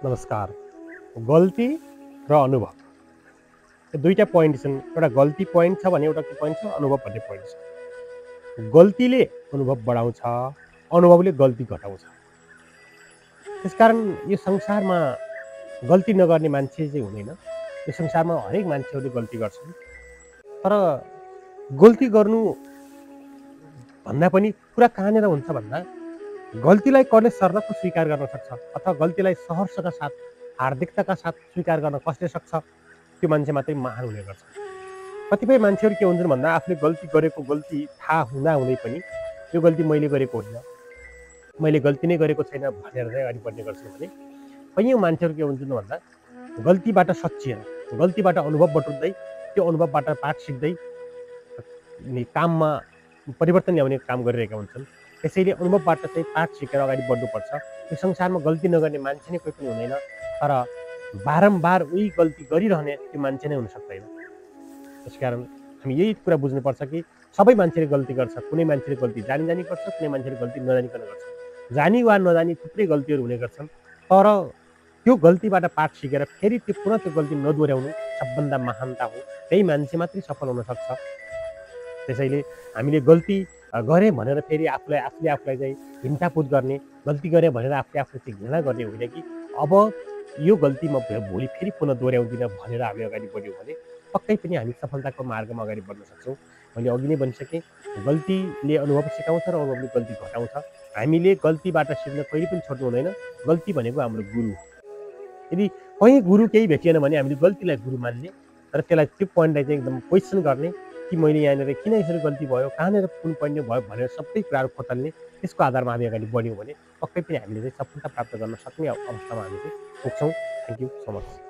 नमस्कार। गल्ती र अनुभव यो दुईटा पोइन्ट छन्। एउटा गल्ती पोइन्ट छ भने एउटा के पोइन्ट छ, अनुभव भन्ने पोइन्ट छ। गल्तीले अनुभव बढाउँछ, अनुभवले गल्ती घटाउँछ। त्यसकारण यो संसारमा गल्ती नगर्ने मान्छे चाहिँ हुँदैन। यो संसारमा हरेक मान्छेहरूले गल्ती गर्छन्। तर गल्ती गर्नु भन्दा पनि कुरा कहाँनिर हुन्छ भन्दा गल्तीलाई कसले सर्लक्क स्वीकार गर्न सक्छ अथवा गल्तीलाई सहर्षका साथ हार्दिकताका साथ स्वीकार गर्न कसले सक्छ, त्यो मान्छे मात्रै महान हुने गर्छ। कतिपय मान्छेहरू के हुन्छन् भन्दा आफूले गल्ती गरेको गल्ती थाहा हुँदै पनि यो गल्ती मैले गरेको होइन, मैले गल्ती नै गरेको छैन भनेर चाहिँ अगाडि बढ्ने गर्छन् भने कैयौँ मान्छेहरू के हुन्छन् भन्दा गल्तीबाट सच्चिएर, गल्तीबाट अनुभव बटुल्दै, त्यो अनुभवबाट पाठ सिक्दै काममा परिवर्तन ल्याउने काम गरिरहेका हुन्छन्। त्यसैले अनुभवबाट चाहिँ पाठ सिकेर अगाडि बढ्नुपर्छ। यो संसारमा गल्ती नगर्ने मान्छे नै कोही पनि हुँदैन, तर बारम्बार उही गल्ती गरिरहने त्यो मान्छे नै हुन सक्दैन। त्यसकारण हामी यही कुरा बुझ्नुपर्छ कि सबै मान्छेले गल्ती गर्छ। कुनै मान्छेले गल्ती जानी गर्छ, कुनै मान्छेले गल्ती नजानिकन गर्छ। जानी वा नजानी थुप्रै गल्तीहरू हुने गर्छन्, तर त्यो गल्तीबाट पाठ सिकेर फेरि पुनः त्यो गल्ती नदोहोऱ्याउनु सबभन्दा महानता हो। त्यही मान्छे मात्रै सफल हुन सक्छ। त्यसैले हामीले गल्ती गरेँ भनेर फेरि आफूलाई चाहिँ हिंसापुत गर्ने, गल्ती गरेँ भनेर आफूले चाहिँ घृणा गर्ने होइन कि अब यो गल्ती म भोलि फेरि पुनः दोहोऱ्याउँदिनँ भनेर हामी अगाडि बढ्यौँ भने पक्कै पनि हामी सफलताको मार्गमा अगाडि बढ्न सक्छौँ। मैले अघि नै भनिसकेँ, गल्तीले अनुभव सिकाउँछ र अनुभवले गल्ती घटाउँछ। हामीले गल्तीबाट सिक्न कहिले पनि छोड्नु हुँदैन। गल्ती भनेको हाम्रो गुरु। यदि कहीँ गुरु केही भेटिएन भने हामीले गल्तीलाई गुरु मान्ने र त्यसलाई त्यो पोइन्टलाई चाहिँ एकदम क्वेसन गर्ने कि मैले यहाँनिर किन यसरी गल्ती भयो, कहाँनिर कुन पोइन्टमा भयो भनेर सबै कुराहरू खोतल्ने। त्यसको आधारमा हामी अगाडि बढ्यौँ भने पक्कै पनि हामीले चाहिँ सफलता प्राप्त गर्न सक्ने अवस्थामा हामी चाहिँ पुग्छौँ। Thank you so much.